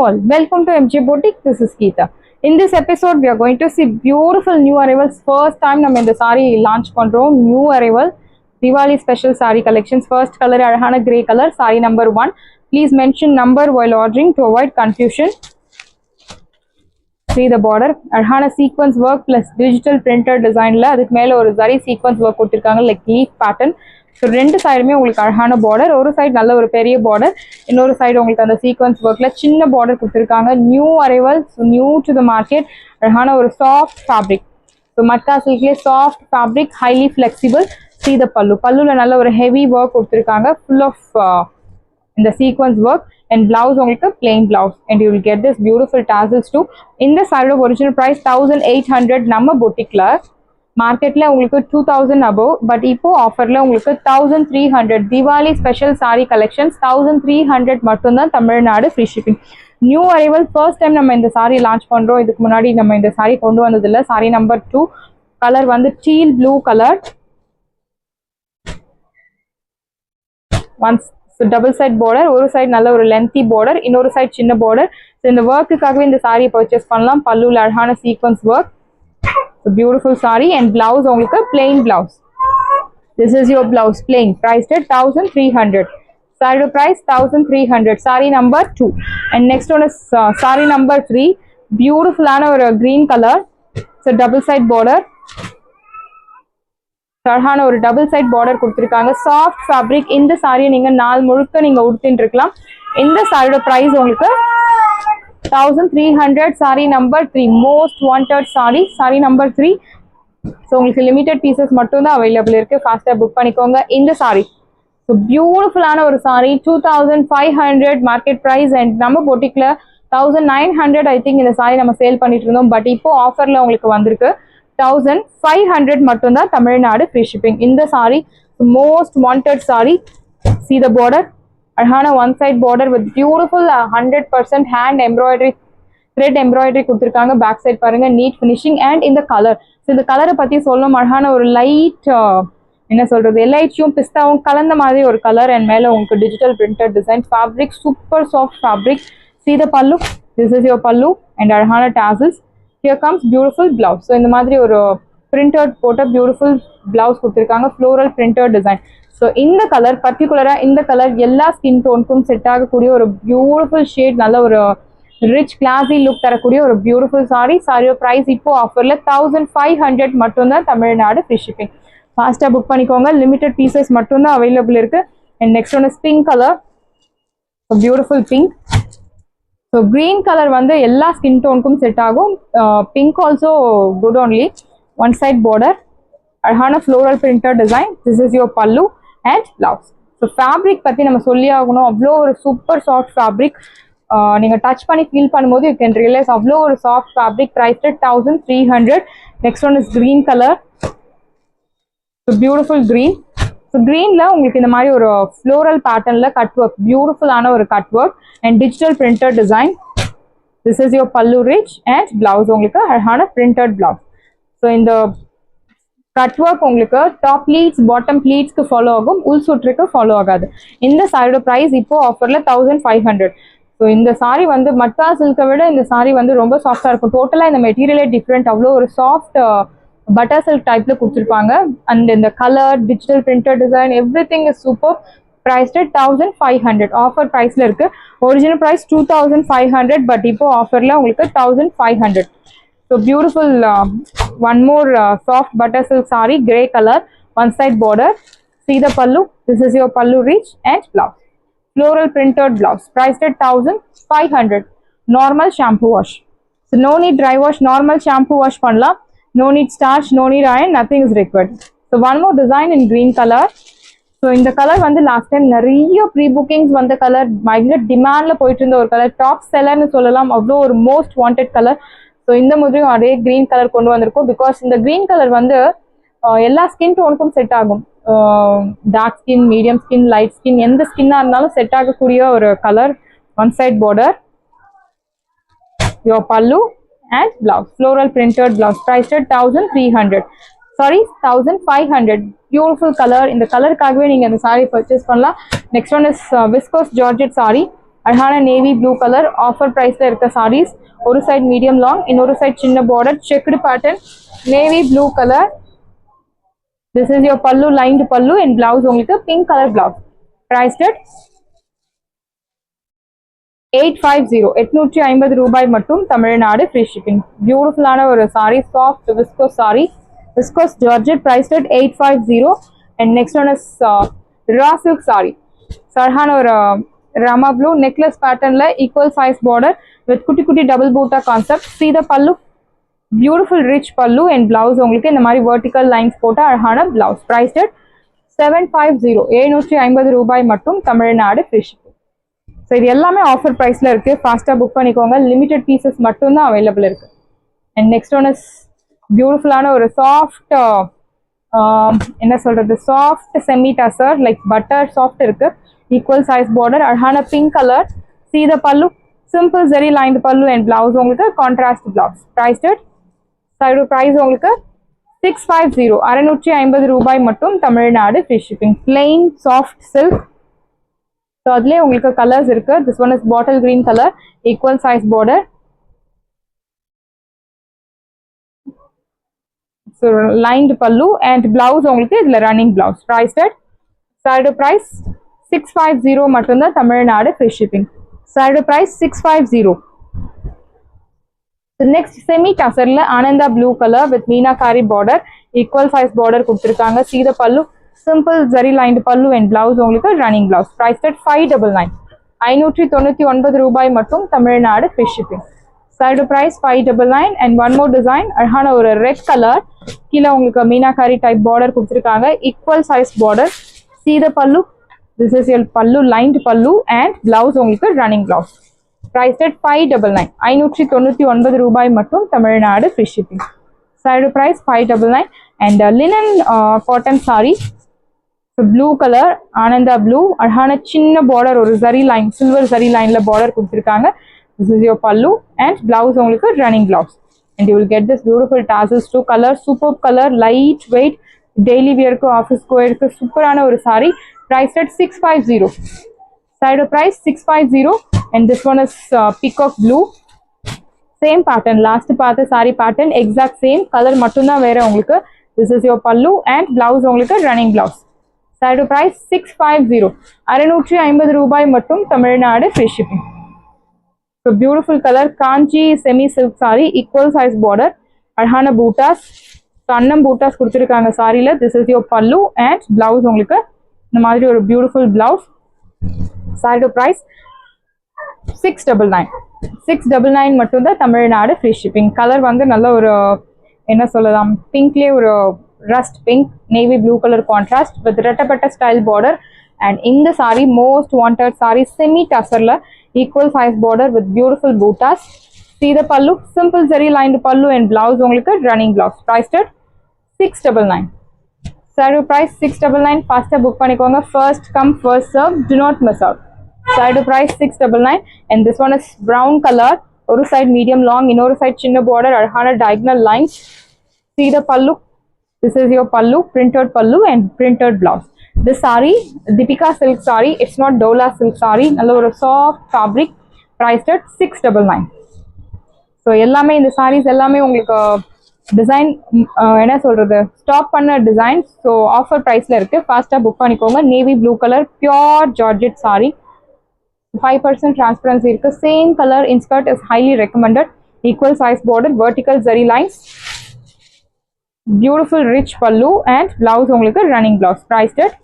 all, welcome to MJ Boutique. This is Geeta. In this episode, we are going to see beautiful new arrivals. First time நம்ம இந்த saree launch பண்றோம். New arrival Diwali special saree collections. First color அழகான grey color, saree number 1. Please mention number while ordering to avoid confusion. See the border, அழகான sequence work plus digital printed designல அதுக்கு மேல ஒரு zari sequence work கொடுத்திருக்காங்க like leaf pattern. So ரெண்டு சைடுமே உங்களுக்கு அழகான பார்டர், ஒரு சைடு நல்ல ஒரு பெரிய பார்டர், இன்னொரு சைடு உங்களுக்கு அந்த சீக்வன்ஸ் ஒர்க்ல சின்ன பார்டர் கொடுத்துருக்காங்க. New arrival, new to the market, அழகான ஒரு சாஃப்ட் ஃபேப்ரிக். ஸோ மட்கா சில்க்லேயே soft fabric, highly flexible. see the pallu, பல்லுல நல்ல ஒரு ஹெவி ஒர்க் கொடுத்துருக்காங்க, ஃபுல் ஆஃப் இந்த சீக்வன்ஸ் ஒர்க். அண்ட் பிளவுஸ் உங்களுக்கு plain blouse and you will get this beautiful tassels too. இந்த சைடோட ஒரிஜினல் ப்ரைஸ் 1800 நம்ம பொட்டிக்ல. மார்க்கெட்ல உங்களுக்கு 2000 above, பட் இப்போ ஆஃபர்ல உங்களுக்கு 1300. திவாலி ஸ்பெஷல் சாரி கலெக்ஷன்ஸ் 1300 மட்டும்தான், Tamil Nadu free shipping. New arrival, first time நம்ம இந்த சாரி லான்ச் பண்றோம். இதுக்கு முன்னாடி நம்ம இந்த சாரி கொண்டு வந்ததில்லை. சாரி நம்பர் 2, கலர் வந்து teal blue colour. Once double side border, ஒரு சைடு நல்ல ஒரு லென்த்தி பார்டர், இன்னொரு சைடு சின்ன பார்டர். ஸோ இந்த ஒர்க்குக்காகவே இந்த சாரியை பர்ச்சேஸ் பண்ணலாம். பல்லுல அழகான sequence work. So beautiful saree and blouse உங்களுக்கு plain blouse. This is your blouse plain, priced at 1300. Saree price 1300. Saree number 2. And next one is saree number 3. Beautiful ஆன ஒரு green color. So double side border. அழகான ஒரு double side border கொடுத்துருக்காங்க. Soft fabric. இந்த சாரியை நீங்க நாள் முழுக்க நீங்க உடுத்தின்னு இருக்கலாம். இந்த சாரியோட பிரைஸ் உங்களுக்கு 1300. Sorry number 3, most wanted sorry, sorry number 3. So உங்களுக்கு லிமிடெட் பீசஸ் மட்டும் தான் அவைலபிள் இருக்கு, ஃபாஸ்ட்டாக புக் பண்ணிக்கோங்க இந்த சாரி. ஸோ பியூட்டிஃபுல்லான ஒரு சாரி, 2500 மார்க்கெட் ப்ரைஸ். அண்ட் நம்ம பொட்டிக்ல 1900 ஐ திங்க் இந்த சாரி நம்ம சேல் பண்ணிட்டு இருந்தோம், பட் இப்போ ஆஃபர்ல உங்களுக்கு வந்திருக்கு 1500 மட்டும்தான், தமிழ்நாடு ஃப்ரீ ஷிப்பிங். இந்த sorry most wanted sari. see the border, அழகான one side border with beautiful 100% hand embroidery, thread embroidery கொடுத்துருக்காங்க. பேக் சைட் பாருங்க, நீட் ஃபினிஷிங். அண்ட் இந்த கலர், ஸோ இந்த கலரை பத்தி சொல்லணும். அழகான ஒரு லைட், என்ன சொல்றது, எல்ஐச்சியும் பிஸ்தாவும் கலந்த மாதிரி ஒரு கலர். அண்ட் மேல உங்களுக்கு digital printed design. Fabric super soft fabric. see the pallu, this is your pallu and அழகான tassels. here comes beautiful blouse. So இந்த மாதிரி ஒரு பிரிண்டட் போட்ட பியூட்டிஃபுல் பிளவுஸ் கொடுத்துருக்காங்க, ஃப்ளோரல் பிரிண்டட் டிசைன். ஸோ இந்த கலர் பர்டிகுலரா, இந்த கலர் எல்லா ஸ்கின் டோனுக்கும் செட் ஆகக்கூடிய ஒரு பியூட்டிஃபுல் ஷேட், நல்ல ஒரு ரிச் கிளாஸி லுக் தரக்கூடிய ஒரு பியூட்டிஃபுல் சாரி. சாரியோட பிரைஸ் இப்போ ஆஃபர்ல 1500 மட்டும்தான், தமிழ்நாடு ஃப்ரீ ஷிப்பிங். ஃபாஸ்டா புக் பண்ணிக்கோங்க, லிமிடெட் பீசஸ் மட்டும்தான் அவைலபிள் இருக்கு. And next one is pink colour, beautiful pink. So green colour வந்து எல்லா ஸ்கின் டோனுக்கும் செட் ஆகும். Pink also good only. One side border, அழகான floral printed design. This is your pallu and blouse. So fabric பற்றி நம்ம சொல்லி ஆகணும். அவ்வளோ ஒரு சூப்பர் சாஃப்ட் ஃபேப்ரிக். நீங்கள் டச் பண்ணி ஃபீல் பண்ணும்போது யூ கேன் ரியலைஸ் அவ்வளோ ஒரு soft fabric. Price 1300. Next one is green colour. So beautiful green. So கிரீனில் உங்களுக்கு இந்த மாதிரி ஒரு ஃப்ளோரல் பேட்டர்னில் கட் ஒர்க், பியூட்டிஃபுல்லான ஒரு cut work and digital printed design. This is your பல்லு ரிச் அண்ட் பிளவுஸ் உங்களுக்கு அழகான பிரிண்டட் பிளவுஸ். ஸோ இந்த கட் ஒர்க் உங்களுக்கு டாப் ப்ளீட்ஸ் பாட்டம் ப்ளீட்ஸ்க்கு ஃபாலோ ஆகும், உள் சுற்றுக்கு ஃபாலோ ஆகாது. இந்த சாரியோட ப்ரைஸ் இப்போ ஆஃபர்ல 1500. ஸோ இந்த சாரி வந்து மட்கா சில்கை விட இந்த சாரி வந்து ரொம்ப சாஃப்டாக இருக்கும். டோட்டலாக இந்த மெட்டீரியலே டிஃப்ரெண்ட், அவ்வளோ ஒரு சாஃப்ட் பட்டர் சில்க் டைப்ல கொடுத்துருப்பாங்க. அண்ட் இந்த colour, digital printed design, everything is super. Price 1500. Offer ப்ரைஸ்ல இருக்கு. ஒரிஜினல் ப்ரைஸ் 2500, பட் இப்போ ஆஃபர்ல உங்களுக்கு 1500. So beautiful, one more soft butter silk saree, grey color, one side border. See the pallu, this is your pallu rich and blouse, floral printed blouse, priced at 1500. Normal shampoo wash, so no need dry wash, normal shampoo wash panla, no need starch, no need iron, nothing is required. So one more design in green color. So இந்த colour வந்து last time நிறைய pre bookings வந்த colour, பயங்கர டிமாண்ட்ல போயிட்டு இருந்த ஒரு colour, top செல்லர்னு சொல்லலாம், அவ்வளோ ஒரு மோஸ்ட் வாண்டட் கலர். ஸோ இந்த மாதிரியும் அதே கிரீன் கலர் கொண்டு வந்திருக்கும். பிகாஸ் இந்த கிரீன் கலர் வந்து எல்லா ஸ்கின் டோனுக்கும் செட் ஆகும். Dark skin, medium skin, light skin, எந்த ஸ்கின்னா இருந்தாலும் செட் ஆகக்கூடிய ஒரு colour. One side border, your pallu and blouse, floral printed blouse. Price 1300. Sari 1500. Beautiful colour. இந்த கலருக்காகவே நீங்க இந்த சாரி பர்ச்சேஸ் பண்ணலாம். Next one is viscose georgette sari. அழகான நேவி ப்ளூ கலர் ஆஃபர் ப்ரைஸில் இருக்க சாரீஸ். ஒரு சைட் மீடியம் லாங், இன்னொரு சைட் சின்ன border, checked pattern, navy blue colour. This is your pallu, lined pallu and blouse உங்களுக்கு pink colour blouse. Price at 850 850 ரூபாய் மட்டும், தமிழ்நாடு ஃப்ரீ ஷிப்பிங். பியூட்டிஃபுல்லான ஒரு sari, soft viscose sari, viscose georgette. Price at 850. And next one is raw silk sari. சர்ஹான ஒரு rama blue necklace பேட்டர்ன்ல equal size border with குட்டி குட்டி double butta concept. see the pallu, beautiful rich pallu and blouse உங்களுக்கு இந்த மாதிரி வெர்டிக்கல் லைன்ஸ் போட்ட அழகான பிளவுஸ். ப்ரைஸ் அட் 750 750 ரூபாய் மட்டும், தமிழ்நாடு ஃப்ரீ ஷிப்பிங். ஸோ இது எல்லாமே ஆஃபர் ப்ரைஸில் இருக்குது. ஃபாஸ்ட்டாக புக் பண்ணிக்கோங்க. லிமிடெட் பீசஸ் மட்டும்தான் அவைலபிள் இருக்குது. அண்ட் நெக்ஸ்ட் ஒன் இஸ் பியூட்டிஃபுல்லான ஒரு சாஃப்ட், என்ன சொல்கிறது, soft semi tussar like butter soft இருக்குது. ஈக்குவல் சைஸ் பார்டர், அழகான pink colour. see the pallu, simple zari lined pallu and blouse உங்களுக்கு contrast blouse. Price at side price உங்களுக்கு 650 650 ரூபாய் மட்டும், Tamil Nadu free shipping. Plain soft silk. So அதுலேயே உங்களுக்கு கலர்ஸ் இருக்கு. This one is bottle green colour, equal size border. So lined pallu and blouse உங்களுக்கு இதில் running blouse. Price at side price 650 மட்டும்தான், Tamil Nadu free shipping. Side price 650. Next semi டசர்ல Ananda blue colour with meenakari border, equal size border கொடுத்துருக்காங்க. see the pallu, simple zari lined pallu and blouse உங்களுக்கு running blouse. Price at 599 599 ரூபாய் மட்டும், Tamil Nadu free shipping. Side price 599. And one more design, அழகான ஒரு red colour, கீழே உங்களுக்கு meenakari type border கொடுத்துருக்காங்க, equal size border. see the pallu, this is your pallu, lined pallu and blouse உங்களுக்கு running blouse. Price at 599 599 ரூபாய் மட்டும், Tamil Nadu free shipping. Side price 599. And linen cotton sari, blue colour, Ananda blue, அழகான சின்ன பார்டர், ஒரு zari line, silver zari லைன்ல border கொடுத்துருக்காங்க. This is your pallu and blouse உங்களுக்கு running blouse. And you will get this beautiful tassels too colour, super colour, light weight, daily வியருக்கு ஆஃபீஸ்க்கு இருக்கு, சூப்பரான ஒரு sari. Price at 650. Side price 650. And this one is peacock blue, same pattern, last பார்த்த sari pattern exact same, colour மட்டும்தான் வேற உங்களுக்கு. This is your pallu and blouse உங்களுக்கு ரன்னிங் பிளவுஸ். சைடு ப்ரைஸ் 650 650 ரூபாய் மட்டும், Tamil Nadu free shipping. So beautiful colour, Kanchi semi silk sari, equal size border, அழகான பூட்டாஸ், அன்னம் பூட்டாஸ் கொடுத்துருக்காங்க சாரியில். This is your pallu and blouse உங்களுக்கு இந்த மாதிரி ஒரு பியூட்டிஃபுல் பிளவுஸ். சைடு ப்ரைஸ் 699 699 மட்டும்தான், தமிழ்நாடு ஃப்ரீ ஷிப்பிங். கலர் வந்து நல்ல ஒரு, என்ன சொல்லலாம், பிங்க்லேயே ஒரு rust pink, navy blue colour contrast with ரெட்டப்பட்ட ஸ்டைல் பார்டர். அண்ட் இந்த sorry most wanted sari, semi டசர்ல equal size border with beautiful buttas. see the pallu, simple zari lined pallu and blouse உங்களுக்கு running blouse. Price at 699. Side price 699. ஃபாஸ்ட்டாக book பண்ணிக்கோங்க. First come first serve, do not miss out. Side price 699. And this one is brown colour, ஒரு side medium long, இன்னொரு side சின்ன border, அழகான diagonal lines. see the பல்லு, this is your pallu, printed pallu and printed blouse. This saree, Deepika silk saree, it's not Dola silk saree, நல்ல ஒரு soft fabric, priced at 699. So எல்லாமே இந்த sarees எல்லாமே உங்களுக்கு design, என்ன சொல்றது, ஸ்டாப் பண்ண டிசைன். ஸோ ஆஃபர் ப்ரைஸில் இருக்கு, ஃபாஸ்ட்டாக புக் பண்ணிக்கோங்க. Navy blue colour, pure georgette sorry, 5% transparency இருக்கு. Same colour inskirt is highly recommended. Equal size border, vertical zari lines, beautiful rich pallu and blouse உங்களுக்கு ரன்னிங் பிளவுஸ். ப்ரைஸ்ட் அட்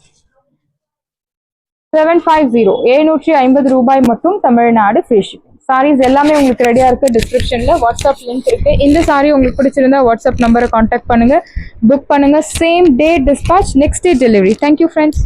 750 750 ரூபாய் மட்டும், Tamil Nadu free shipping. Saris எல்லாமே உங்களுக்கு ரெடியா இருக்கு. டிஸ்கிரிப்ஷன்ல வாட்ஸ்அப் லிங்க் இருக்கு. இந்த சாரி உங்களுக்கு பிடிச்சிருந்தா வாட்ஸ்அப் நம்பரை கான்டாக்ட் பண்ணுங்க, புக் பண்ணுங்க. Same day dispatch, next day delivery. Thank you friends.